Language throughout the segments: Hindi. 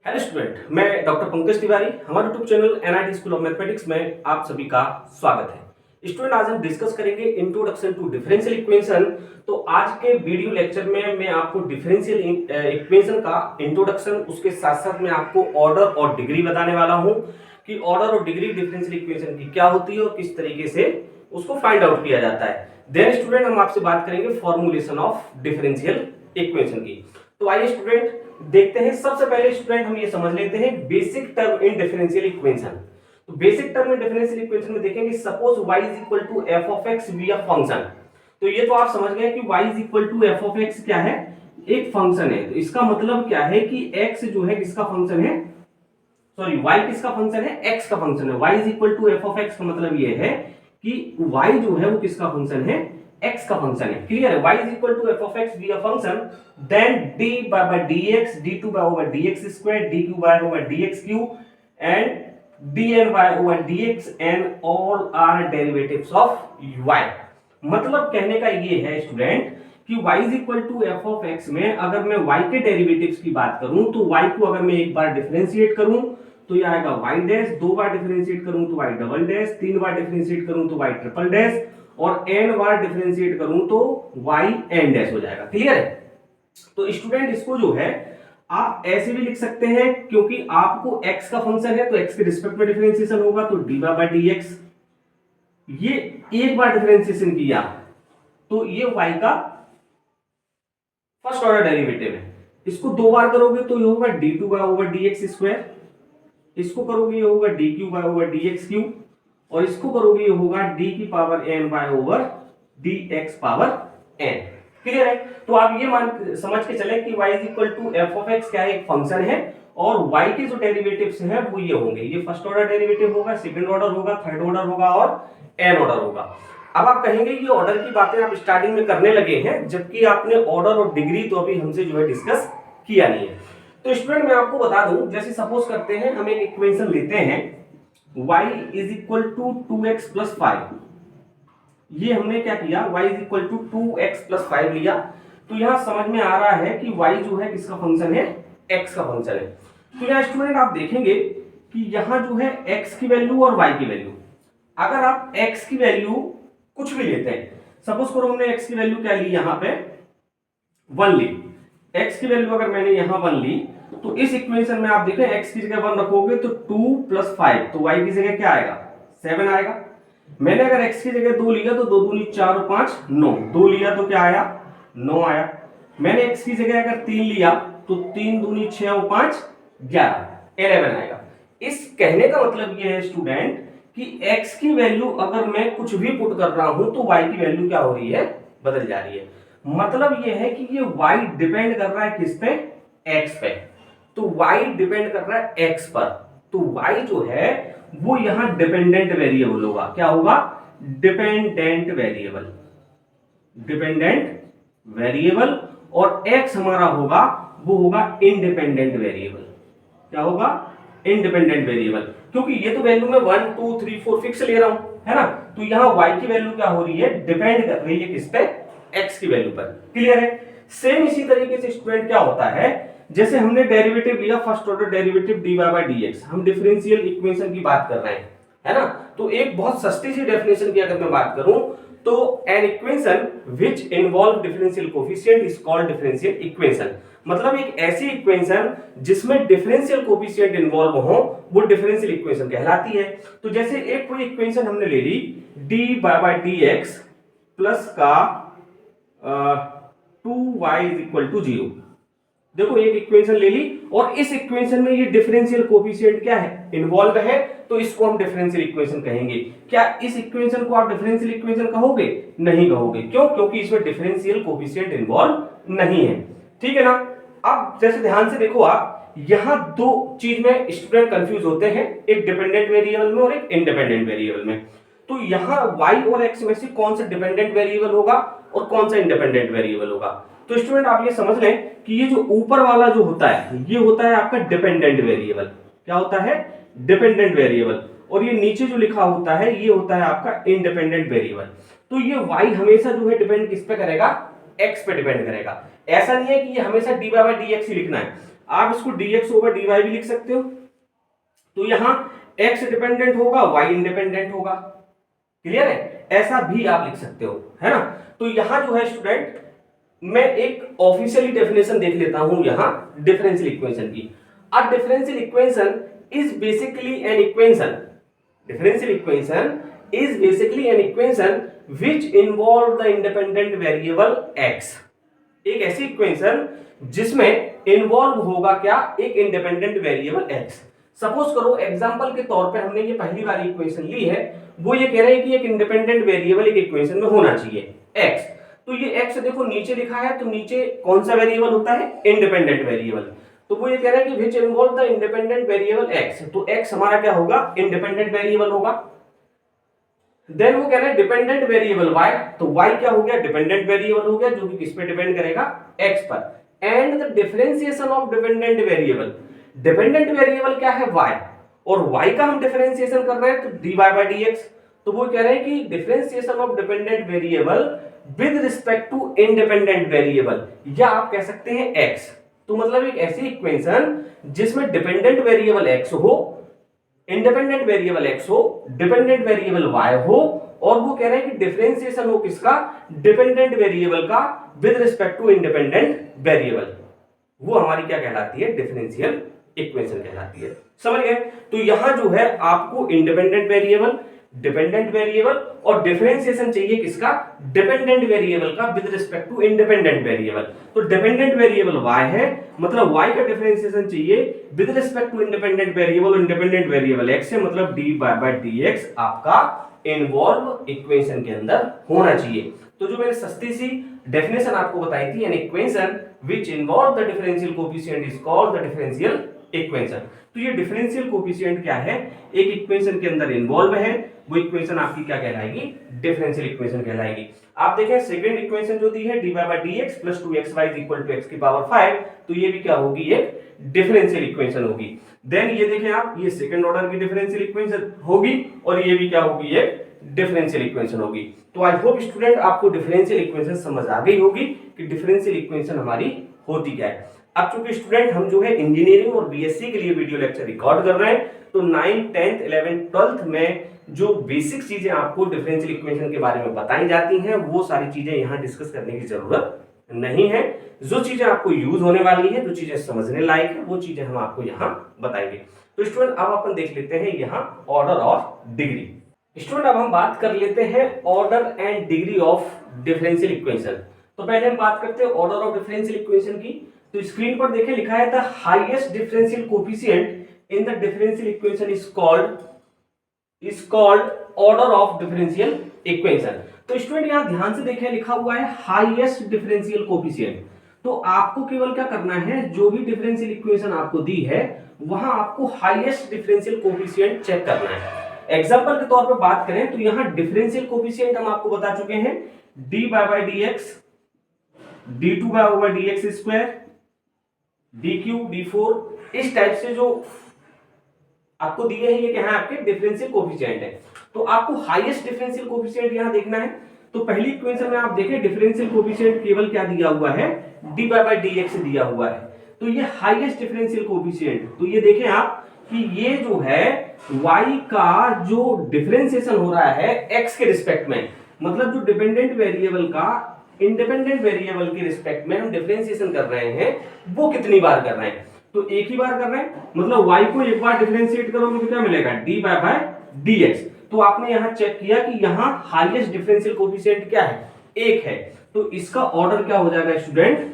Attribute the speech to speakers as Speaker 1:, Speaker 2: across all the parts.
Speaker 1: हेलो स्टूडेंट, मैं डॉक्टर पंकज तिवारी। हमारे YouTube channel NIT school of mathematics में आप सभी का स्वागत है। स्टूडेंट, आज हम डिस्कस करेंगे इंट्रोडक्शन टू डिफरेंशियल इक्वेशन। तो आज के वीडियो लेक्चर में मैं आपको डिफरेंशियल इक्वेशन का इंट्रोडक्शन, उसके साथ साथ मैं आपको ऑर्डर और डिग्री बताने वाला हूं कि ऑर्डर और डिग्री डिफरेंशियल इक्वेशन की क्या होती है और किस तरीके से उसको फाइंड आउट किया जाता है। देन स्टूडेंट, हम आपसे बात करेंगे फॉर्मुलेशन ऑफ डिफरेंशियल इक्वेशन की। तो आइए स्टूडेंट देखते हैं। सबसे पहले स्टूडेंट हम ये समझ लेते हैं basic term in differential equation. तो basic term in differential equation में देखेंगे, suppose y is equal to f of x be a function. तो ये तो आप समझ गए कि y is equal to f of x क्या है, एक फंक्शन है। तो इसका मतलब क्या है कि x जो है किसका फंक्शन है, सॉरी y किसका फंक्शन है, x का फंक्शन है। y is equal to f of x का मतलब ये है कि y जो है वो किसका फंक्शन है, x का फंक्शन है। क्लियर है। y is equal to f of x be a function, then d by dx d2 by over dx square dq by over dx cube and dn by over dx and all are derivatives of y। मतलब कहने का ये है स्टूडेंट कि y is equal to f of x में अगर मैं y के डेरिवेटिव्स की बात करूं तो y को अगर मैं एक बार डिफरेंशिएट करूं तो ये आएगा y डैश, दो बार डिफरेंशिएट करूं तो y डबल डैश, तीन बार डिफरेंशिएट करूं तो y ट्रिपल डैश और n बार डिफरेंशिएट करूं तो y n डैश हो जाएगा। क्लियर है। तो स्टूडेंट इसको जो है आप ऐसे भी लिख सकते हैं, क्योंकि आपको x का फंक्शन है तो x के रिस्पेक्ट में डिफरेंशिएशन होगा तो dy by dx। ये एक बार डिफरेंशिएशन किया तो ये y का फर्स्ट ऑर्डर डेरिवेटिव है। इसको दो बार करोगे तो ये होगा d2 by over dx square, इसको करोगे ये होगा dq by over dx cube और इसको करोगे ये होगा d की power n by over dx power n। Clear है। तो आप ये समझ के चले कि y is equal to f of x क्या है, एक फंक्शन है और y के जो डेरिवेटिव्स हैं वो ये होंगे, ये फर्स्ट ऑर्डर डेरिवेटिव होगा, सेकंड ऑर्डर होगा, थर्ड ऑर्डर होगा और n ऑर्डर होगा। अब आप कहेंगे ये ऑर्डर की बातें आप स्टार्टिंग में करने लगे हैं, जबकि आपने ऑर्डर और डिग्री तो अभी हमसे जो है डिस्कस किया नहीं है। तो स्टूडेंट मैं आपको बता दूं, जैसे सपोज करते हैं हम एक इक्वेशन लेते हैं y is equal to 2x plus 5। ये हमने क्या किया, y is equal to 2x plus 5 लिया। तो यहां समझ में आ रहा है कि y जो है किसका फंक्शन है, x का फंक्शन है। तो यहां स्टूडेंट आप देखेंगे कि यहां जो है x की वैल्यू और y की वैल्यू, अगर आप x की वैल्यू कुछ भी लेते हैं, सपोज करो हमने x की वैल्यू क्या ली, यहां पे 1 ली। x की वैल्यू अगर मैंने यहां 1 ली तो इस इक्वेशन में आप देखें x की जगह 1 रखोगे तो 2 प्लस 5, तो y की जगह क्या आएगा, 7 आएगा। मैंने अगर x की जगह 2 लिया तो 2 दूनी 4 और 5 9, 2 लिया तो क्या आया, 9 आया। मैंने x की जगह अगर 3 लिया तो 3 दूनी 6 और 5 11, 11 आएगा। इस कहने का मतलब ये है स्टूडेंट कि x की वैल्यू अगर मैं कुछ भी पुट कर रहा हूं तो y की वैल्यू क्या हो रही है, बदल जा रही है। मतलब ये है कि ये y डिपेंड कर रहा है किस पे, x पे। तो y डिपेंड कर रहा है x पर, तो y जो है वो यहां डिपेंडेंट वेरिएबल होगा। क्या होगा, डिपेंडेंट वेरिएबल, डिपेंडेंट वेरिएबल। और x हमारा होगा वो होगा इंडिपेंडेंट वेरिएबल। क्या होगा, इंडिपेंडेंट वेरिएबल, क्योंकि ये तो वैल्यू में 1 2 3 4 फिक्स ले रहा हूं, है ना। तो यहां y की वैल्यू क्या हो रही है, डिपेंड कर रही है किस पे, x की वैल्यू पर। क्लियर है। सेम इसी तरीके से स्टूडेंट क्या होता है, जैसे हमने डेरिवेटिव लिया first order derivative dy by dx, हम डिफरेंशियल इक्वेशन की बात कर रहे हैं, है ना। तो एक बहुत सस्ती सी डेफिनेशन की अगर मैं बात करूं तो an equation which involve differential coefficient is called differential equation. मतलब एक ऐसी इक्वेशन जिसमें डिफरेंशियल कोएफिशिएंट इन्वॉल्व हो वो डिफरेंशियल इक्वेशन कहलाती है। तो जैसे एक कोई इक्वेशन हमने ले ली dy by dx प्लस का 2y इज इक्वल टू 0। देखो एक इक्वेशन ले ली और इस इक्वेशन में ये डिफरेंशियल कोएफिशिएंट क्या है, इन्वॉल्व है, तो इसको हम डिफरेंशियल इक्वेशन कहेंगे। क्या इस इक्वेशन को आप डिफरेंशियल इक्वेशन कहोगे, नहीं कहोगे। क्यों, क्योंकि इसमें डिफरेंशियल कोएफिशिएंट इन्वॉल्व नहीं है। ठीक है ना। अब जैसे ध्यान से देखो आप, यहां दो चीज में स्टूडेंट कंफ्यूज होते हैं, एक डिपेंडेंट वेरिएबल में और एक इंडिपेंडेंट वेरिएबल में। तो यहां y और x में से कौन सा डिपेंडेंट वेरिएबल होगा और कौन सा इंडिपेंडेंट वेरिएबल होगा। तो स्टूडेंट आप ये समझ लें कि ये जो ऊपर वाला जो होता है ये होता है आपका डिपेंडेंट वेरिएबल। क्या होता है, डिपेंडेंट वेरिएबल। और ये नीचे जो लिखा होता है ये होता है आपका इंडिपेंडेंट वेरिएबल। तो ये y हमेशा जो है डिपेंड किस पे करेगा, x पे डिपेंड करेगा। ऐसा नहीं है कि ये हमेशा dy by dx ही लिखना है। आप इसको dx ओवर dy भी लिख सकते हो। तो यहां x डिपेंडेंट होगा, y इंडिपेंडेंट होगा। क्लियर है? ऐसा भी आप लिख सकते हो, है ना। तो यहां जो है स्टूडेंट, मैं एक ऑफिशियली डेफिनेशन देख लेता हूं यहां डिफरेंशियल इक्वेशन की। A differential equation is basically an equation, differential equation is basically an equation which involve the independent variable x। एक ऐसी इक्वेशन जिसमें इन्वॉल्व होगा क्या, एक इंडिपेंडेंट वेरिएबल x। सपोज करो एग्जांपल के तौर पे हमने ये पहली वाली इक्वेशन ली है, वो ये कह रहे हैं कि एक इंडिपेंडेंट वेरिएबल एक इक्वेशन में होना चाहिए x। तो ये x देखो नीचे लिखा है, तो नीचे कौन सा वेरिएबल होता है, इंडिपेंडेंट वेरिएबल। तो वो ये कह रहा है कि which involve the independent variable x, तो x हमारा क्या होगा, इंडिपेंडेंट वेरिएबल होगा। देन वो कह रहे हैं डिपेंडेंट वेरिएबल y, तो y क्या हो गया, डिपेंडेंट वेरिएबल हो गया, जो कि किस पे डिपेंड करेगा, x पर। And the differentiation of dependent variable, dependent variable क्या है, y, और y का हम डिफरेंशिएशन कर रहे हैं तो dy by dx। तो वो कह रहे हैं कि differentiation of dependent variable with respect to independent variable, या आप कह सकते हैं x। तो मतलब एक ऐसी इक्वेशन जिसमें डिपेंडेंट वेरिएबल x हो, इंडिपेंडेंट वेरिएबल x हो, डिपेंडेंट वेरिएबल y हो, और वो कह रहे हैं कि डिफरेंशिएशन हो किसका, डिपेंडेंट वेरिएबल का with respect to independent variable, वो हमारी क्या कहलाती है, डिफरेंशियल इक्वेशन कहलाती है। समझ गए? तो यहां जो है आपको इंडिपेंडेंट वेरिएबल, डिपेंडेंट वेरिएबल और डिफरेंशिएशन चाहिए किसका, डिपेंडेंट वेरिएबल का with respect to independent variable. तो डिपेंडेंट वेरिएबल y है, मतलब y का डिफरेंशिएशन चाहिए with respect to independent variable, independent variable x है, मतलब dy by dx आपका इन्वॉल्व इक्वेशन के अंदर होना चाहिए। तो जो मैंने सस्ती सी डेफिनेशन आपको बताई थी, an equation which involve the differential coefficient is called the differential equation. तो ये डिफरेंशियल कोएफिशिएंट क्या है, एक इक्वेशन के अंदर इन्वॉल्व है, वो इक्वेशन आपकी क्या कहलाएगी, डिफरेंशियल इक्वेशन कहलाएगी। आप देखें सेकंड इक्वेशन जो दी है dy by dx plus 2xy is equal to x की पावर 5, तो ये भी क्या होगी, एक डिफरेंशियल इक्वेशन होगी। देन ये देखें आप, ये सेकंड ऑर्डर की डिफरेंशियल इक्वेशन होगी, और ये भी क्या होगी, एक डिफरेंशियल इक्वेशन होगी। तो आई होप स्टूडेंट आपको डिफरेंशियल इक्वेशन समझ आ गई होगी कि डिफरेंशियल इक्वेशन हमारी होती क्या है। अब चूंकि स्टूडेंट हम जो है इंजीनियरिंग और बीएससी के लिए वीडियो लेक्चर रिकॉर्ड कर रहे हैं, तो 9th 10th 11th 12th में जो बेसिक चीजें आपको डिफरेंशियल इक्वेशन के बारे में बताई जाती हैं, वो सारी चीजें यहाँ डिस्कस करने की जरूरत नहीं है। जो चीजें आपको यूज होने वाली है, जो चीजें समझने लायक है, वो चीजें हम आपको यहाँ बताएंगे। तो स्टूडेंट अब अपन देख लेते हैं यहाँ ऑर्डर और डिग्री। स्टूडेंट अब हम बात कर लेते हैं order and degree of differential equation. तो पहले हम बात करते हैं ऑर्डर ऑफ डिफरेंशियल इक्वेशन की। तो स्क्रीन पर देखें लिखा है the highest differential coefficient in the differential equation is called order of differential equation. तो स्टूडेंट यहां ध्यान से देखें लिखा हुआ है हाईएस्ट डिफरेंशियल कोएफिशिएंट। तो आपको केवल क्या करना है, जो भी डिफरेंशियल इक्वेशन आपको दी है वहां आपको हाईएस्ट डिफरेंशियल कोएफिशिएंट चेक करना है। एग्जांपल के तौर पर बात करें तो यहां डिफरेंशियल कोएफिशिएंट हम आपको बता चुके हैं dy by dx, d2 by over dx square, dq, d4, इस टाइप से जो आपको दिए हैं ये क्या है, आपके डिफरेंशियल कोएफिशिएंट है। तो आपको हाईएस्ट डिफरेंशियल कोएफिशिएंट यहां देखना है। तो पहली इक्वेशन में आप देखें डिफरेंशियल कोएफिशिएंट केवल क्या दिया हुआ है, dy by dx दिया हुआ है। तो ये हाईएस्ट डिफरेंशियल कोएफिशिएंट, तो ये देखें आप कि ये जो है y का जो डिफरेंशिएशन हो रहा है x के रिस्पेक्ट में, मतलब जो डिपेंडेंट वेरिएबल का इंडिपेंडेंट वेरिएबल के रिस्पेक्ट में हम डिफरेंशिएशन कर रहे हैं, वो कितनी बार कर रहे हैं, तो एक ही बार कर रहे हैं। मतलब y को एक बार डिफरेंशिएट करोगे तो क्या मिलेगा, dy by dx। तो आपने यहां चेक किया कि यहां हाईएस्ट डिफरेंशियल कोएफिशिएंट क्या है, एक है। तो इसका ऑर्डर क्या हो जाएगा स्टूडेंट,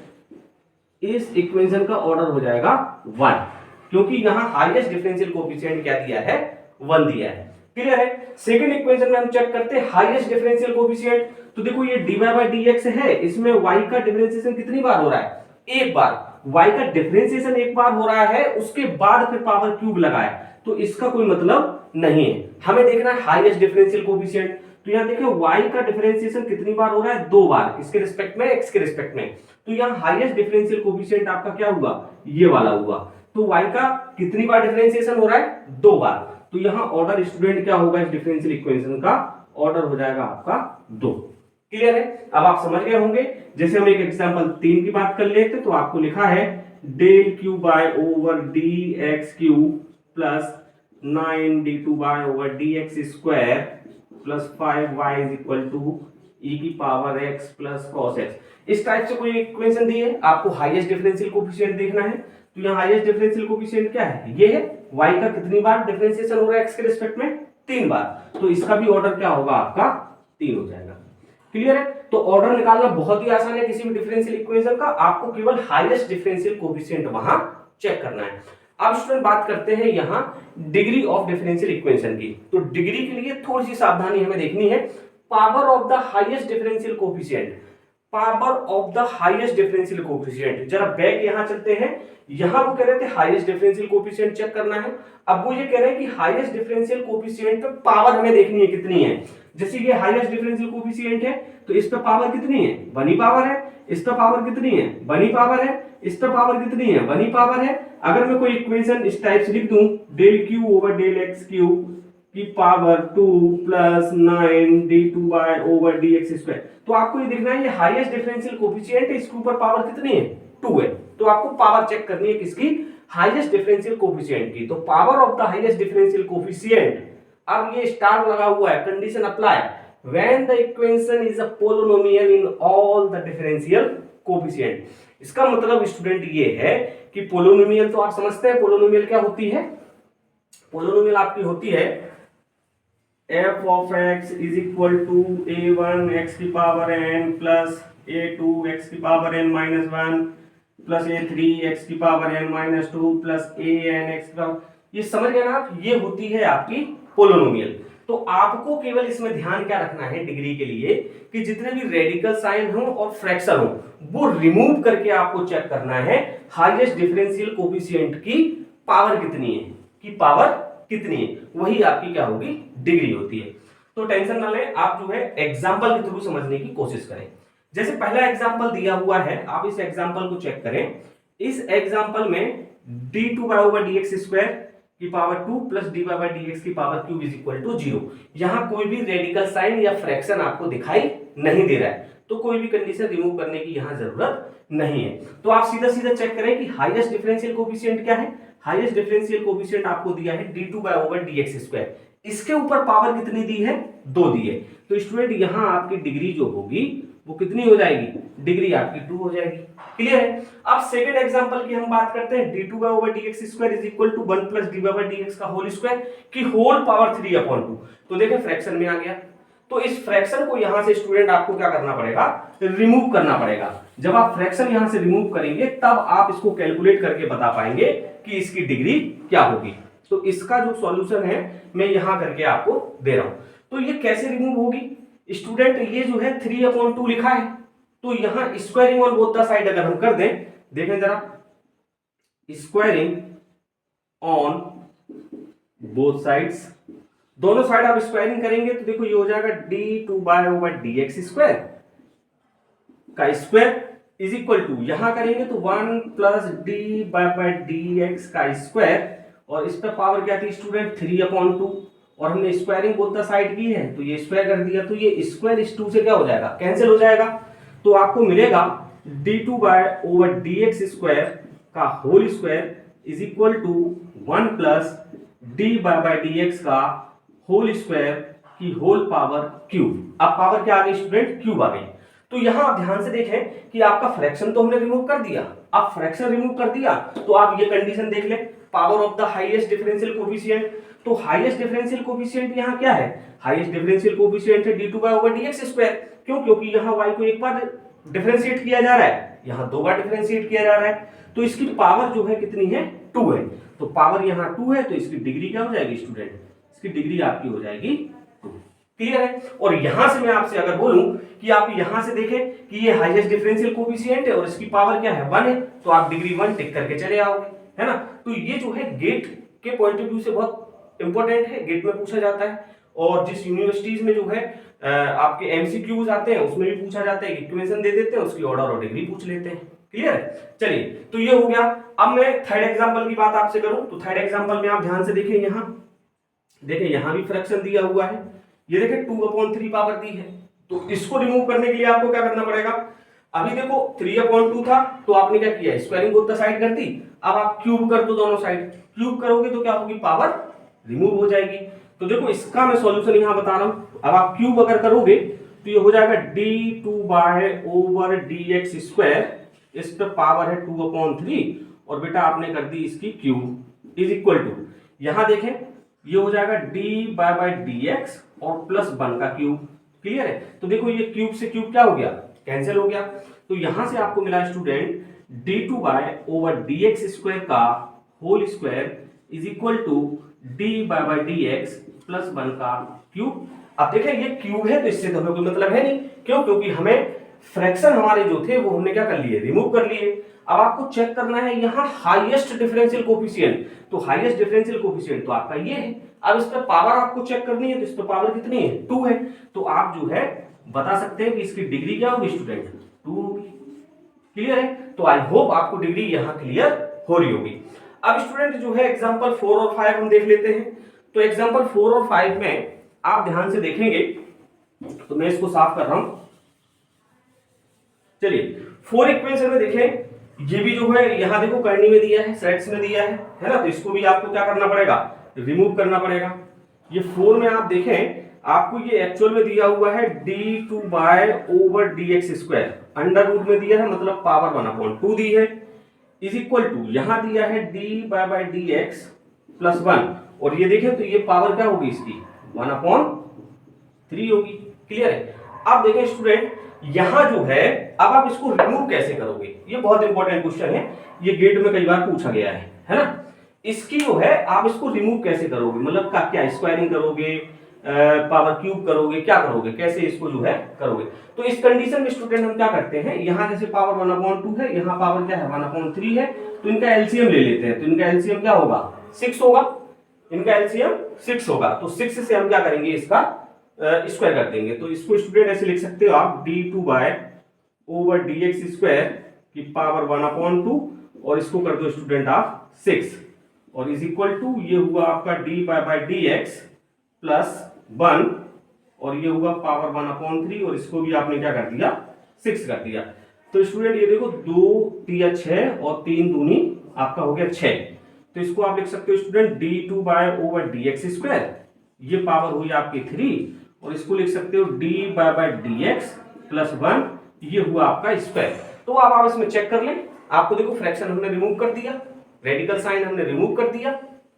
Speaker 1: इस इक्वेशन का ऑर्डर हो जाएगा 1, क्योंकि यहां हाईएस्ट डिफरेंशियल कोएफिशिएंट क्या दिया है, 1 दिया है। क्लियर है? सेकंड इक्वेशन में हम चेक करते हैं हाईएस्ट डिफरेंशियल कोएफिशिएंट। तो देखो ये dy by dx है, इसमें y का डिफरेंशिएशन कितनी बार हो रहा है, एक बार। y का डिफरेंशिएशन एक बार हो रहा है, उसके बाद फिर पावर क्यूब लगाया, तो इसका कोई मतलब नहीं है। हमें देखना है हाईएस्ट डिफरेंशियल कोएफिशिएंट। तो यहाँ देखिए y का डिफरेंशिएशन कितनी बार हो रहा है, 2 बार, इसके रिस्पेक्ट में, x के रिस्पेक्ट में। तो यहाँ हाईएस्ट डिफरेंशियल कोएफिशिएंट आपका क्या हुआ, ये वाला हुआ। तो y का कितनी बार डिफरेंशिएशन हो रहा है, 2 बार। तो यहाँ ऑर्डर स्टूडेंट क्या होगा, इस डिफरेंशियल इक्वेशन का ऑर्डर हो जाएगा आपका 2। क्लियर है? अब आप समझ गए होंगे। जैसे हम एक एग्जांपल 3 की बात कर लेते, तो आपको लिखा है del cube by over d x cube plus 9d2 by over d x square plus 5y is equal to e की power x plus cos x। इस टाइप से कोई इक्वेशन दी है, आपको हाईएस्ट डिफरेंशियल कोफिशिएंट देखना है। तो यहाँ हाईएस्ट डिफरेंशियल कोफिशिएंट क्या है, ये है y का कितनी बार डिफरेंशिएशन हो रहा है x के रिस्पेक्ट में, 3 बार। तो इसका भी ऑर्डर क्या होगा आपका 3 हो जाएगा। क्लियर है। तो ऑर्डर निकालना बहुत ही आसान है किसी भी डिफरेंशियल इक्वेशन का, आपको केवल हाईएस्ट डिफरेंशियल कोफिशिएंट वहां चेक करना है। अब स्टूडेंट बात करते हैं यहाँ डिग्री ऑफ डिफरेंशियल इक्वेशन की। तो डिग्री के लिए थोड़ी सी सावधानी हमें देखनी है। Power of the highest differential coefficient, power of the highest differential coefficient, जरा बैक यहां चलते हैं। यहां वो कह रहे थे हाईएस्ट डिफरेंशियल कोफिशिएंट चेक करना है, अब वो ये कह रहे हैं कि हाईएस्ट डिफरेंशियल कोफिशिएंट पे पावर हमें देखनी है कितनी है। जैसे ये हाईएस्ट डिफरेंशियल कोफिशिएंट है तो इस पे पावर कितनी है, 1 ही पावर है। इस पे पावर कितनी है, 1 ही पावर है। इस पे पावर कितनी है, 1 ही पावर है। अगर मैं कोई इक्वेशन इस टाइप से लिख दूं, del cube over del x cube की power 2 plus 9d2 by over dx square, तो आपको ये देखना है ये हाईएस्ट डिफरेंशियल कोफिशिएंट है, इसके ऊपर पावर कितनी है, 2 है। तो आपको पावर चेक करनी है किसकी, हाईएस्ट डिफरेंशियल कोफिशिएंट की। तो power of the highest differential coefficient, अब ये स्टार लगा हुआ है, condition apply, when the equation is a polynomial in all the differential coefficient. इसका मतलब स्टूडेंट ये है कि पोलिनोमियल तो आप समझते हैं, पोलिनोमियल क्या होती है, पोलिनोमियल आपकी होती है f of x is equal to a1 x की power n plus a2 x की power n minus 1 plus a3 x की power n minus 2 plus an x का, ये समझ गए ना आप, ये होती है आपकी पोलिनोमियल। तो आपको केवल इसमें ध्यान क्या रखना है डिग्री के लिए कि जितने भी रेडिकल साइन हो और फ्रैक्शन हो वो रिमूव करके आपको चेक करना है हाईएस्ट डिफरेंशियल कोफिशिएंट की पावर कितनी है, की पावर कितनी है, वही आपकी क्या होगी, डिग्री होती है। तो टेंशन ना लें, आप जो है एग्जांपल के थ्रू समझने की कोशिश करें। जैसे पहला एग्जांपल दिया हुआ है, आप इस एग्जांपल को चेक करें। इस एग्जांपल में d2 by over dx square की power 2 plus dy by dx की power cube is equal to 0। यहां कोई भी रेडिकल साइन या फ्रैक्शन आपको दिखाई नहीं दे रहा है, तो कोई भी कंडीशन रिमूव करने की यहां जरूरत नहीं है। तो आप सीधा सीधा चेक करें कि हाईएस्ट डिफरेंशियल कोफिशिएंट क्या है। हाईएस्ट डिफरेंशियल कोफिशिएंट आपको दिया है d2 by over dx square, इसके ऊपर पावर कितनी दी है, 2 दी है। तो स्टूडेंट यहां आपकी डिग्री जो होगी वो कितनी हो जाएगी, डिग्री आपकी 2 हो जाएगी। क्लियर है। अब सेकंड एग्जांपल की हम बात करते हैं, d2 by over dx square is equal to 1 plus dy by dx का होल स्क्वायर की होल पावर 3/2। तो देखें फ्रैक्शन में आ गया, तो इस फ्रैक्शन को यहां से स्टूडेंट आपको क्या करना पड़ेगा, रिमूव करना पड़ेगा। जब आप फ्रैक्शन यहां से रिमूव करेंगे तब आप इसको कैलकुलेट करके बता पाएंगे कि इसकी डिग्री क्या होगी। तो इसका जो सॉल्यूशन है मैं यहां करके आपको दे रहा हूं। तो ये कैसे रिमूव होगी स्टूडेंट, ये जो है 3/2 लिखा है, तो यहां squaring on both the side अगर हम कर दें, देखें जरा, स्क्वायरिंग ऑन बोथ साइड्स, दोनों साइड आप स्क्वायरिंग करेंगे तो देखो ये हो जाएगा d2 by over dx square का स्क्वायर इज इक्वल टू, यहां करेंगे तो 1 प्लस dy बाय dx का स्क्वायर, और इस पे पावर क्या थी स्टूडेंट, 3/2, और हमने स्क्वायरिंग बोथ द साइड की है तो ये स्क्वायर कर दिया, तो ये स्क्वायर इस 2 से क्या हो जाएगा, कैंसिल हो जाएगा। तो आपको मिलेगा d2 by over dx square का whole square is equal to 1 plus dy by dx का होल स्क्वायर की होल पावर क्यूब। अब पावर क्या आ गई स्टूडेंट, क्यूब आ गई। तो यहां आप ध्यान से देखें कि आपका फ्रैक्शन तो हमने रिमूव कर दिया, अब फ्रैक्शन रिमूव कर दिया तो आप ये कंडीशन देख लें, power of the highest differential coefficient. तो हाईएस्ट डिफरेंशियल कोफिशिएंट यहां क्या है, हाईएस्ट डिफरेंशियल कोफिशिएंट है d2 by over dx square. क्यों, क्योंकि यहां y को एक बार डिफरेंशिएट किया जा रहा है, यहां 2 बार डिफरेंशिएट किया जा रहा है, तो इसकी पावर जो है कितनी है, 2 है। तो पावर यहां 2 है तो इसकी डिग्री क्या हो जाएगी स्टूडेंट, इसकी डिग्री आपकी हो जाएगी 2। क्लियर है। और यहां से मैं आपसे अगर बोलूं कि आप यहां से देखें कि ये हाईएस्ट डिफरेंशियल कोफिशिएंट है और इसकी पावर क्या है, 1 है, तो आप डिग्री 1 टिक करके चले आओगे, है ना। तो ये जो है गेट के पॉइंट ऑफ व्यू से बहुत इंपॉर्टेंट है, गेट में पूछा जाता है, और जिस यूनिवर्सिटीज में जो है आपके एमसीक्यूज आते हैं उसमें भी पूछा जाता है, इक्वेशन दे देते हैं, उसकी ऑर्डर और डिग्री पूछ लेते हैं। क्लियर है। चलिए, तो ये हो गया। अब मैं थर्ड एग्जांपल की बात आपसे करूं तो थर्ड एग्जांपल में आप ध्यान से देखें, यहां देखें, यहां भी फ्रैक्शन दिया हुआ है, ये देखें 2/3 पावर दी है। तो इसको रिमूव करने के लिए आपको क्या करना पड़ेगा, अभी देखो 3/2 था तो आपने क्या किया, स्क्वायरिंग बोथ द साइड कर दी। अब आप क्यूब कर दो दोनों साइड, क्यूब करोगे तो क्या होगी, पावर रिमूव हो जाएगी। तो देखो इसका मैं सॉल्यूशन यहां बता रहा हूं। अब आप क्यूब अगर करोगे तो ये हो जाएगा d2/dx², इस पे पावर है 2/3 और बेटा आपने कर दी इसकी क्यूब इज इक्वल टू, यहां देखें ये हो जाएगा d/dx और प्लस 1 का क्यूब। क्लियर है। तो देखो ये क्यूब से क्यूब क्या हो गया, कैंसिल हो गया। तो यहां से आपको मिला स्टूडेंट d2/dx² का whole square is equal to d/dx plus 1 का क्यूब। अब देखें ये क्यूब है तो इससे तो हमें कोई मतलब है नहीं, क्यों, क्योंकि हमें फ्रैक्शन हमारे जो थे वो हमने क्या कर लिए, रिमूव कर लिए। अब आपको चेक करना है यहाँ हाईएस्ट डिफरेंशियल कोफिशिएंट, तो हाईएस्ट डिफरेंशियल कोफिशिएंट तो आपका ये है। अब इस पर पावर आपको चेक करनी है, तो इस पर पावर कितनी है, 2 है। तो आप जो है बता सकते हैं कि इसकी डिग्री क्या होगी स्टूडेंट, 2 होगी। क्लियर है। तो आई होप आपको डिग्री यहाँ क्लियर हो रही होगी। अब स्टूडेंट जो है एग्जाम्पल 4 और 5 हम देख लेते हैं। तो एग्जाम्पल 4 और 5 में आप ध्यान से देखेंगे, तो मैं इसको साफ कर रहा हूं। चलिए 4 इक्वेशन में देखें, ये भी जो है यहां देखो करनी में दिया है, सेट्स में दिया है ना, तो इसको भी आपको क्या करना पड़ेगा, रिमूव करना पड़ेगा। ये 4 में आप देखें, आपको ये एक्चुअल में दिया हुआ है d2/dx², अंडर रूट में दिया है, मतलब पावर 1/2 दी है, इज इक्वल टू यहां दिया है d/dx प्लस 1, और ये देखें तो ये पावर क्या होगी इसकी, 1/3 होगी। क्लियर है। अब देखें स्टूडेंट यहां जो है, अब आप इसको रिमूव कैसे करोगे, ये बहुत इंपॉर्टेंट क्वेश्चन है, ये गेट में कई बार पूछा गया है ना। इसकी जो है आप इसको रिमूव कैसे करोगे, मतलब क्या स्क्वायरिंग करोगे, पावर क्यूब करोगे, क्या करोगे, कैसे इसको जो है करोगे। तो इस कंडीशन में स्टूडेंट हम क्या करते हैं, यहां जैसे पावर 1/2 है, यहां पावर क्या है 1/3 है, तो इनका एलसीएम ले लेते हैं। तो इनका एलसीएम क्या होगा, 6 होगा, इनका एलसीएम 6 होगा। तो 6 से हम क्या करेंगे, इसका स्क्वायर कर देंगे। तो इसको स्टूडेंट ऐसे लिख सकते हो आप d2/dx² की पावर 1/2 और इसको कर दो स्टूडेंट आप 6 और इज इक्वल टू ये हुआ आपका d/dx प्लस 1 और ये होगा पावर 1/3 और इसको भी आपने क्या कर दिया, 6 कर दिया। तो स्टूडेंट ये देखो 2 3 6 और 3 दूनी आपका हो गया 6। तो इसको आप लिख सकते हो स्टूडेंट d2/dx², ये पावर हुई आपकी 3 और इसको लिख सकते हो d/dx प्लस 1, ये हुआ आपका स्क्वायर। तो अब आप इसमें चेक कर लें, आपको देखो फ्रैक्शन हमने रिमूव कर दिया, रेडिकल साइन हमने रिमूव कर दिया,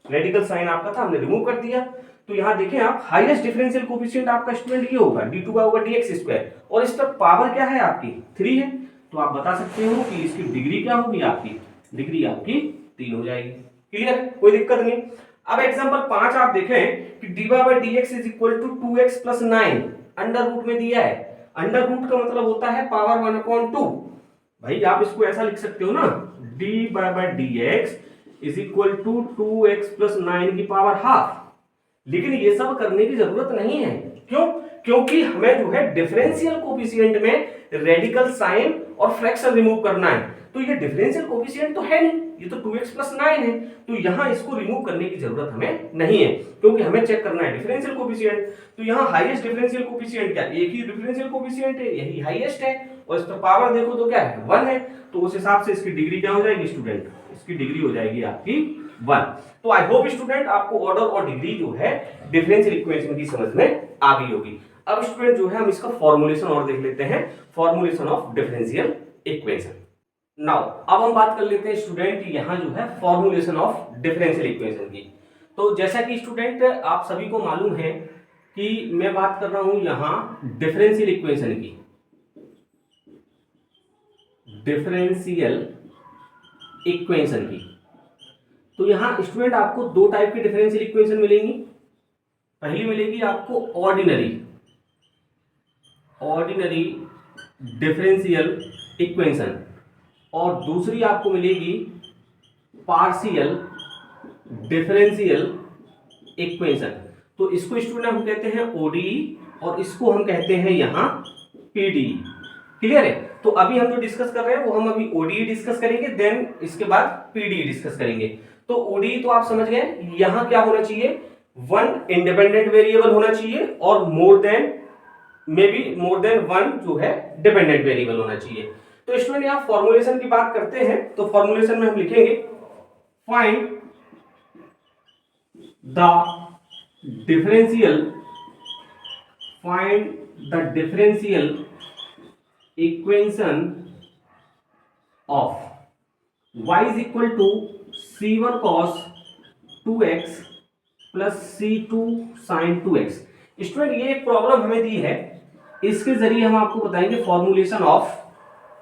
Speaker 1: रेडिकल साइन आपका था हमने रिमूव कर दिया। तो यहां देखें आप हाईएस्ट डिफरेंशियल कोएफिशिएंट आपका स्टूडेंट ये होगा d2/dx² और इस पर पावर क्या है आपकी 3 है। तो आप बता सकते हो कि इसकी डिग्री क्या होगी, आपकी डिग्री आपकी 3 हो जाएगी। क्लियर है, कोई दिक्कत नहीं। अब एग्जांपल 5 आप देखें कि d/dx is equal to 2x plus 9, under root में दिया है, अंडर रूट का मतलब होता है पावर 1/2। भाई आप इसको ऐसा लिख सकते हो ना, d/dx is equal to 2x plus 9 की पावर हाफ। लेकिन ये सब करने की जरूरत नहीं है, क्यों, क्योंकि हमें जो है डिफरेंशियल कोएफिशिएंट में रेडिकल साइन और फ्रैक्शन रिमूव करना है। तो ये डिफरेंशियल कोएफिशिएंट तो है नहीं, ये तो 2x प्लस 9 है, तो यहां इसको रिमूव करने की जरूरत हमें नहीं है, क्योंकि हमें चेक करना है डिफरेंशियल कोएफिशिएंट। तो यहां हाईएस्ट डिफरेंशियल कोएफिशिएंट क्या, एक ही डिफरेंशियल कोएफिशिएंट है, यही हाईएस्ट है, और इस पर पावर देखो तो क्या है 1 है। तो उस हिसाब से इसकी डिग्री क्या हो जाएगी स्टूडेंट, इसकी डिग्री हो जाएगी आपकी 1। तो आई होप स्टूडेंट आपको ऑर्डर और डिग्री जो है डिफरेंशियल इक्वेशन की समझ में आ गई होगी। अब स्टूडेंट जो है हम इसका फॉर्मूलेशन और देख लेते हैं, formulation of differential equation. Now अब हम बात कर लेते हैं स्टूडेंट यहां जो है फॉर्मूलेशन ऑफ डिफरेंशियल इक्वेशन की। तो जैसा कि स्टूडेंट आप सभी को मालूम है कि मैं बात कर रहा हूं यहां डिफरेंशियल इक्वेशन की, डिफरेंशियल इक्वेशन की। तो यहां स्टूडेंट आपको दो टाइप की डिफरेंशियल इक्वेशन मिलेंगी। पहली मिलेगी आपको ऑर्डिनरी डिफरेंशियल इक्वेशन और दूसरी आपको मिलेगी पार्शियल डिफरेंशियल इक्वेशन। तो इसको स्टूडेंट हम कहते हैं ओडीई और इसको हम कहते हैं यहां पीडीई। क्लियर है। तो अभी हम जो डिस्कस कर रहे हैं वो हम अभी ओडीई डिस्कस करेंगे, देन इसके बाद पीडीई डिस्कस करेंगे। तो ओडीई तो आप समझ गए, यहां क्या होना चाहिए, 1 इंडिपेंडेंट वेरिएबल होना चाहिए और मोर देन 1 जो है डिपेंडेंट वेरिएबल होना चाहिए। तो स्टूडेंट यहाँ फॉर्मुलेशन की बात करते हैं, तो फॉर्मुलेशन में हम लिखेंगे find the differential equation of y is equal to c1 cos 2x plus c2 sin 2x। Student ये एक प्रॉब्लम हमें दी है, इसके जरिए हम आपको बताएंगे फॉर्मुलेशन ऑफ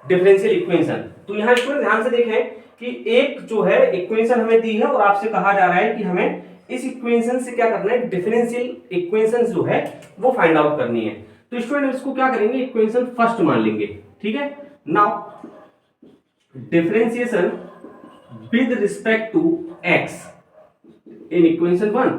Speaker 1: डिफरेंशियल इक्वेशन। तो यहाँ स्टूडेंट ध्यान से देखें कि एक जो है इक्वेशन हमें दी है और आपसे कहा जा रहा है कि हमें इस इक्वेशन से क्या करना है, डिफरेंशियल इक्वेशन जो है वो फाइंड आउट करनी है। तो स्टूडेंट इसको क्या करेंगे, इक्वेशन फर्स्ट मान लेंगे, ठीक है। Now differentiation with respect to x in equation 1।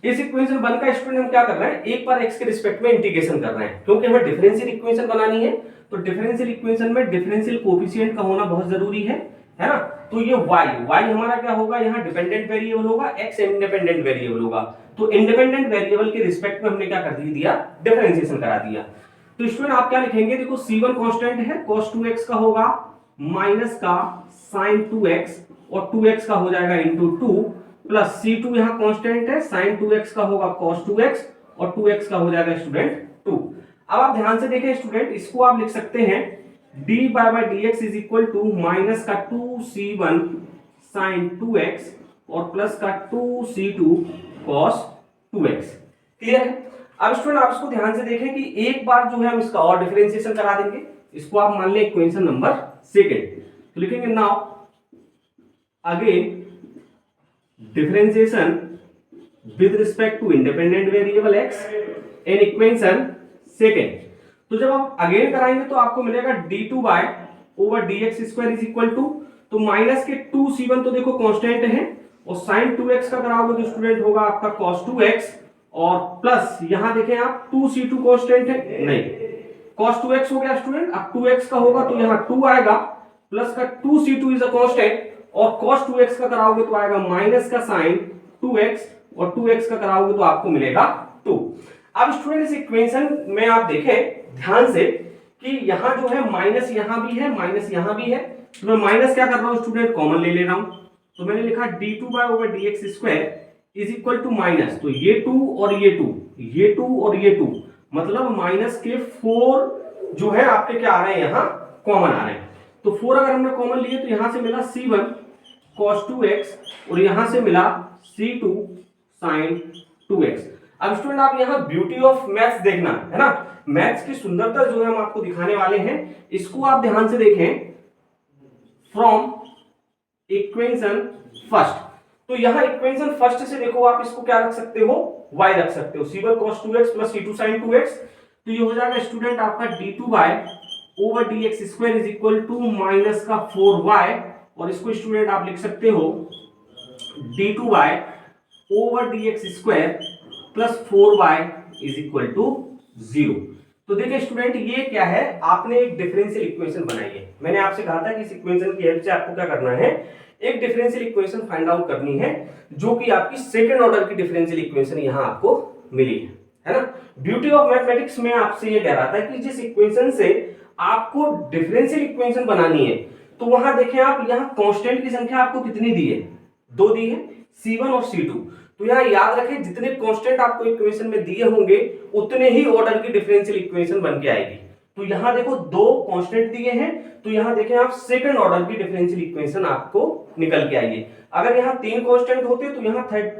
Speaker 1: इस इक्वेशन 1 का स्टूडेंट हम क्या कर रहे हैं, एक बार x के रिस्पेक्ट में इंटीग्रेशन कर रहे हैं, क्योंकि हमें डिफरेंशियल इक्वेशन बनानी है। तो डिफरेंशियल इक्वेशन में डिफरेंशियल कोएफिशिएंट का होना बहुत जरूरी है ना। तो ये y हमारा क्या होगा, यहाँ डिपेंडेंट वेरिएबल होगा, x इंडिपेंडेंट वेरिएबल होगा। तो इंडिपेंडेंट वेरिएबल के रिस्पेक्ट में हमने क्या कर दिया, डिफरेंशिएशन करा दिया। तो स्टूडेंट आप क्या लिखेंगे, देखो c1 कांस्टेंट है, cos 2x का होगा माइनस का sin 2x और 2x का हो जाएगा इंटू 2 प्लस c2 यहाँ कांस्टेंट है, sin 2x का होगा cos 2x और 2x का हो जाएगा स्टूडेंट 2। अब आप ध्यान से देखें स्टूडेंट, इसको आप लिख सकते हैं dy by dx is equal to minus का 2c1 sin 2x और प्लस का 2c2 cos 2x। क्लियर है। अब स्टूडेंट आप इसको ध्यान से देखें कि एक बार जो है हम इसका और डिफरेंशिएशन करा देंगे। इसको आप मान लें इक्वेशन नंबर सेकेंड, तो लिखेंगे now again differentiation with respect to independent variable x in equation second. तो जब आप अगेन कराएंगे तो आपको मिलेगा d2 by over dx square is equal to, तो माइनस के 2c1 तो देखो कांस्टेंट है और sin 2x का कराओगे तो स्टूडेंट होगा आपका cos 2x और प्लस यहां देखें आप 2c2 कांस्टेंट है, नहीं cos 2x हो गया स्टूडेंट, अब 2x का होगा तो यहाँ 2 आएगा प्लस का 2c2 इज अ कांस्टेंट और cos 2x का कराओगे तो आएगा माइनस का sin 2x और 2x का कराओगे तो आपको मिलेगा 2। अब स्टूडेंट इस इक्वेशन में आप देखें ध्यान से कि यहाँ जो है माइनस यहाँ भी है, माइनस यहाँ भी है, तो मैं माइनस क्या कर रहा हूँ स्टूडेंट, कॉमन ले ले रहा हूँ। तो मैंने लिखा d2 by over dx square is equal to minus, तो ये 2 और ये 2, ये 2 और ये 2, मतलब माइनस के 4 जो है आपके क्या आ रहे हैं, यहाँ कॉमन आ रहे हैं। तो 4 अगर हमने कॉमन लिए तो यहां से मिला c1 cos 2x और यहां से मिला c2 sin 2x। अब स्टूडेंट आप यहां ब्यूटी ऑफ मैथ्स देखना है ना, मैथ्स की सुंदरता जो है हम आपको दिखाने वाले हैं, इसको आप ध्यान से देखें। फ्रॉम इक्वेशन फर्स्ट, तो यहां इक्वेशन फर्स्ट से देखो आप इसको क्या रख सकते हो, y रख सकते हो, c1 cos 2x plus c2 sin 2x। तो ये हो जाएगा स्टूडेंट आपका d2 by over dx square is equal to minus का 4y और इसको स्टूडेंट आप लिख सकते हो d2 by over dx square plus 4y is equal to 0। तो देखिए स्टूडेंट ये क्या है, आपने एक डिफरेंशियल इक्वेशन बनाई है। मैंने आपसे कहा था कि इस इक्वेशन की हेल्प से आपको क्या करना है, एक डिफरेंशियल इक्वेशन फाइंड आउट करनी है, जो कि आपकी सेकंड ऑर्डर की डिफरेंशियल इक्वेशन यहां आपको मिली है ना। ब्यूटी ऑफ मैथमेटिक्स में आपसे ये कह रहा था कि जिस इक्वेशन से आपको डिफरेंशियल इक्वेशन बनानी है, तो वहां देखें आप यहां कांस्टेंट की संख्या आपको कितनी दी है, 2 दी है, c1 और c2। तो यहां याद रखें जितने कांस्टेंट आपको इक्वेशन में दिए होंगे उतने ही ऑर्डर की डिफरेंशियल इक्वेशन बन के आएगी। तो यहां देखो 2 कांस्टेंट दिए हैं, तो यहां देखें आप सेकंड ऑर्डर की डिफरेंशियल इक्वेशन आपको निकल के आई है। अगर यहां 3 कांस्टेंट होते तो यहां थर्ड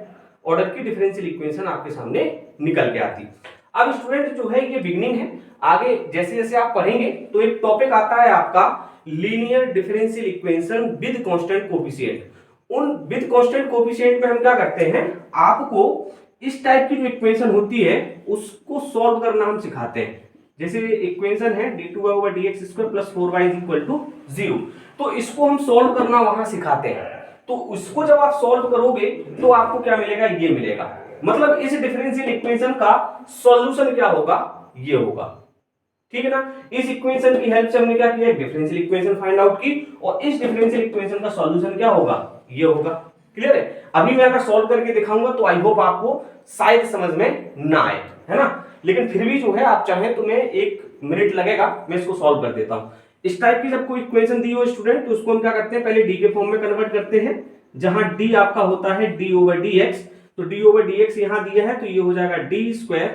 Speaker 1: ऑर्डर की डिफरेंशियल इक्वेशन आपके सामने निकल के आती। अब स्टूडेंट जो है ये बिगनिंग है, आगे जैसे जैसे आप पढ़ेंगे तो एक टॉपिक आता है आपका linear differential equation with constant coefficient. उन विद कांस्टेंट कोएफिशिएंट में हम क्या करते हैं, आपको इस टाइप की जो इक्वेशन होती है उसको सॉल्व करना हम सिखाते हैं। जैसे इक्वेशन है d2 over dx square plus 4y is equal to 0, तो इसको हम सॉल्व करना वहां सिखाते हैं। तो उसको जब आप सॉल्व करोगे तो आपको क्या मिलेगा, ये मिलेगा, मतलब इस डिफरेंशियल इक्वेशन का सॉल्यूशन क्या होगा, ये होगा, ठीक है ना। इस इक्वेशन की हेल्प से हमने क्या किया, डिफरेंशियल इक्वेशन फाइंड आउट की और इस डिफरेंशियल इक्वेशन का सॉल्यूशन क्या होगा, ये होगा। क्लियर है। अभी मैं अगर सॉल्व करके दिखाऊंगा तो आई होप आपको शायद समझ में ना आए, है ना, लेकिन फिर भी जो है आप चाहें तो मैं 1 मिनट लगेगा, मैं इसको सॉल्व कर देता हूं। इस टाइप की जब कोई इक्वेशन दी हो स्टूडेंट, तो उसको हम क्या करते हैं, पहले डी के फॉर्म में कन्वर्ट करते हैं, जहां डी आपका होता है डी ओवर डी एक्स। तो डी ओवर डी एक्स यहां दिया है, तो ये हो जाएगा डी स्क्वायर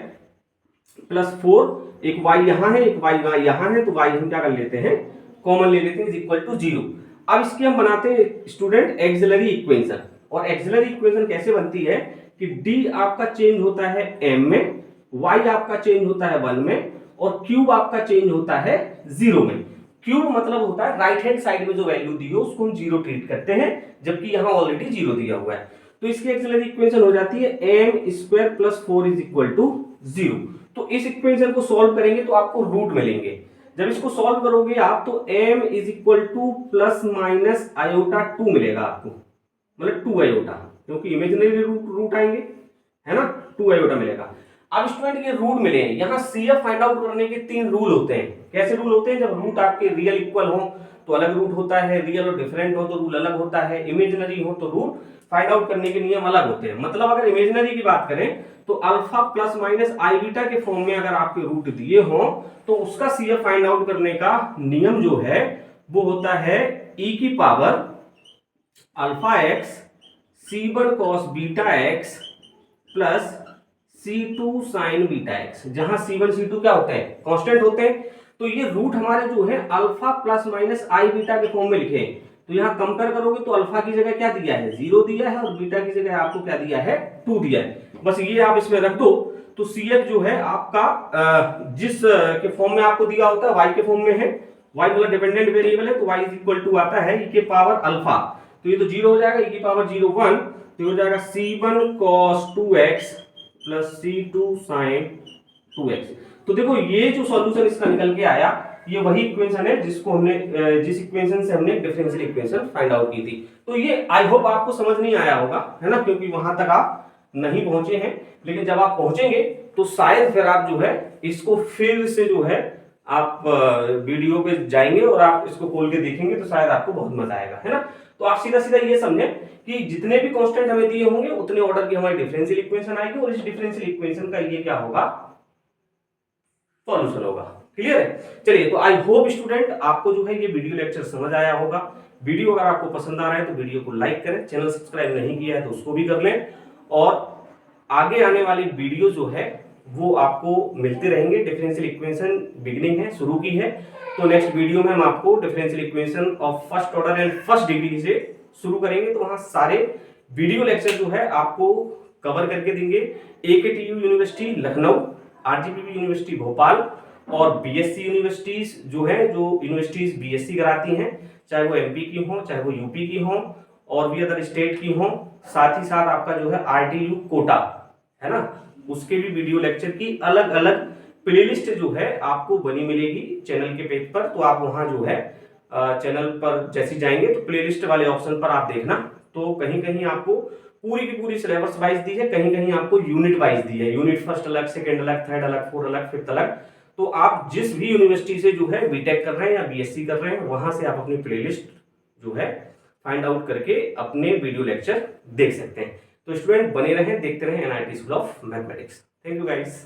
Speaker 1: प्लस 4, एक y यहां है, एक y यहां है, तो y हम क्या कर लेते हैं, कॉमन ले लेते हैं, इज इक्वल टू 0। अब इसकी हम बनाते हैं स्टूडेंट एक्सिलरी इक्वेशन। और एक्सिलरी इक्वेशन कैसे बनती है कि d आपका चेंज होता है m में, y आपका चेंज होता है 1 में, और क्यूब आपका चेंज होता है 0 में। क्यूब मतलब होता है राइट हैंड साइड में जो वैल्यू दी हो उसको हम 0 ट्रीट करते हैं, जबकि यहां ऑलरेडी 0 दिया हुआ है। तो इसकी एक्सिलरी इक्वेशन हो जाती है m square plus 4 is equal to 0। तो इस इक्वेशन को सॉल्व करेंगे तो आपको रूट मिलेंगे। जब इसको सॉल्व करोगे आप तो m is equal two plus minus iota 2 मिलेगा आपको, मतलब 2 आयोटा, क्योंकि इमेजिनरी रूट आएंगे, है ना, 2 आयोटा मिलेगा। अब स्टूडेंट ये रूट मिले हैं, यहाँ CF फाइंड आउट करने के 3 रूल होते हैं। कैसे रूल होते हैं, जब रूट आपके रियल इक्वल हो तो अलग रूट होता है, रियल और डिफरेंट हो तो रूल अलग होता है, इमेजिनरी हो तो रूट फाइंड आउट करने के नियम अलग होते हैं। मतलब अगर इमेजिनरी की बात करें तो अल्फा प्लस माइनस आई बीटा के फॉर्म में अगर आपके रूट दिए हों तो उसका CF फाइंड आउट करने का नियम जो है वो होता है e की power alpha x C1 cos beta x plus C2 sin beta x, जहां C1 C2 क्या होते हैं, कांस्टेंट होते हैं। तो ये रूट हमारे जो है अल्फा प्लस माइनस आई बीटा के फॉर्म में लिखे हैं। तो यहाँ कंपेयर करोगे तो अल्फा की जगह क्या दिया है, 0 दिया है, और बीटा की जगह आपको क्या दिया है, 2 दिया है। बस ये आप इसमें रख दो तो CF जो है आपका जिस के फॉर्म में आपको दिया होता है y के फॉर्म में है, y मतलब डिपेंडेंट वेरिएबल है, तो y इज इक्वल टू आता है e के पावर अल्फा, तो ये तो 0 हो जाएगा, e की पावर 0 1, तो ये हो जाएगा C1 cos 2x plus C2 sin 2x। तो देखो ये जो सॉल्यूशन इसका निकल के आया, ये वही इक्वेशन है जिसको हमने जिस इक्वेशन से हमने डिफरेंशियल इक्वेशन फाइंड आउट की थी। तो ये आई होप आपको समझ नहीं आया होगा, है ना, क्योंकि वहां तक आप नहीं पहुंचे हैं। लेकिन जब आप पहुंचेंगे तो शायद फिर आप जो है इसको फिर से जो है आप वीडियो पे जाएंगे और आप इसको खोल के देखेंगे तो शायद आपको बहुत मजा आएगा, है ना। तो आप सीधा सीधा ये समझें कि जितने भी कांस्टेंट हमें दिए होंगे उतने ऑर्डर की हमारी डिफरेंशियल इक्वेशन आएगी, और इस डिफरेंशियल इक्वेशन का ये क्या होगा, सॉल्यूशन होगा। क्लियर है। चलिए, तो आई होप स्टूडेंट आपको जो है ये वीडियो लेक्चर समझ आया होगा। वीडियो अगर आपको पसंद आ रहा है तो वीडियो को लाइक करें, चैनल सब्सक्राइब नहीं किया है तो उसको भी कर लें, और आगे आने वाली वीडियो जो है वो आपको मिलते रहेंगे। डिफरेंशियल इक्वेशन बिगिनिंग है, शुरू की है, तो नेक्स्ट वीडियो में हम आपको differential equation of first order and first degree से शुरू करेंगे। तो वहां सारे वीडियो लेक्चर जो है आपको कवर करके देंगे। AKTU university Lucknow, RGPV university Bhopal और BSc यूनिवर्सिटीज जो है, जो यूनिवर्सिटीज BSc कराती हैं, चाहे वो MP की हो, चाहे वो UP की हो, और भी अदर स्टेट की हो, साथ ही साथ आपका जो है RTU कोटा, है ना, उसके भी वीडियो लेक्चर की अलग अलग प्लेलिस्ट जो है आपको बनी मिलेगी चैनल के पेज पर। तो आप वहां जो है चैनल पर जैसे जाएंगे तो प्लेलिस्ट वाले ऑप्शन पर आप देखना, तो कहीं कहीं आपको पूरी की पूरी सिलेबस वाइज दी है, कहीं कहीं आपको यूनिट वाइज दी है, यूनिट फर्स्ट अलग, सेकंड अलग, थर्ड अलग, फोर्थ अलग, फिफ्थ अलग। तो आप जिस भी यूनिवर्सिटी से जो है बीटेक कर रहे हैं या BSc कर रहे हैं, वहां से आप अपनी प्लेलिस्ट जो है फाइंड आउट करके अपने वीडियो लेक्चर देख सकते हैं। तो स्टूडेंट बने रहें, देखते रहें NIT school of mathematics. Thank you guys.